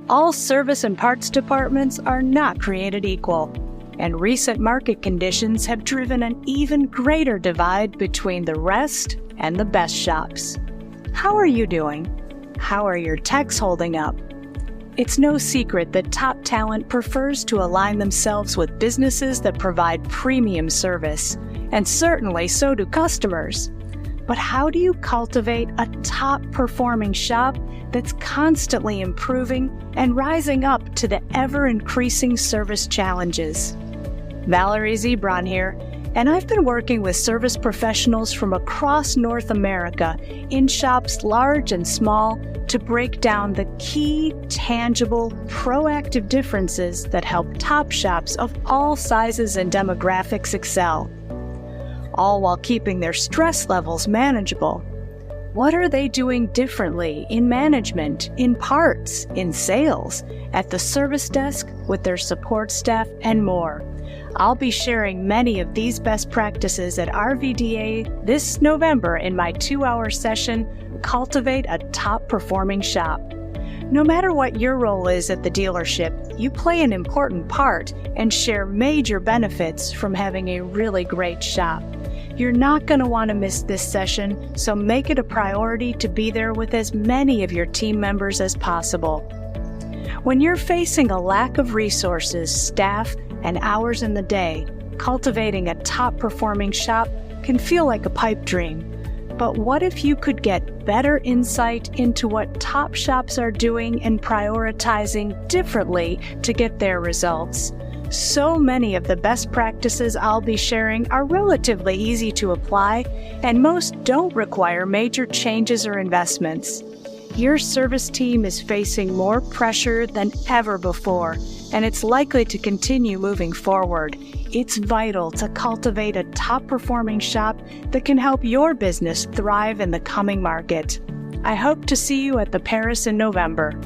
All service and parts departments are not created equal, and recent market conditions have driven an even greater divide between the rest and the best shops. How are you doing? How are your techs holding up? It's no secret that top talent prefers to align themselves with businesses that provide premium service, and certainly so do customers. But how do you cultivate a top-performing shop that's constantly improving and rising up to the ever-increasing service challenges? Valerie Ziebron here, and I've been working with service professionals from across North America in shops large and small to break down the key, tangible, proactive differences that help top shops of all sizes and demographics excel, all while keeping their stress levels manageable. What are they doing differently in management, in parts, in sales, at the service desk, with their support staff, and more? I'll be sharing many of these best practices at RVDA this November in my 2-hour session, Cultivate a Top-Performing Shop. No matter what your role is at the dealership, you play an important part and share major benefits from having a really great shop. You're not going to want to miss this session, so make it a priority to be there with as many of your team members as possible. When you're facing a lack of resources, staff, and hours in the day, cultivating a top-performing shop can feel like a pipe dream. But what if you could get better insight into what top shops are doing and prioritizing differently to get their results? So many of the best practices I'll be sharing are relatively easy to apply, and most don't require major changes or investments. Your service team is facing more pressure than ever before, and it's likely to continue moving forward. It's vital to cultivate a top-performing shop that can help your business thrive in the coming market. I hope to see you at the Paris in November.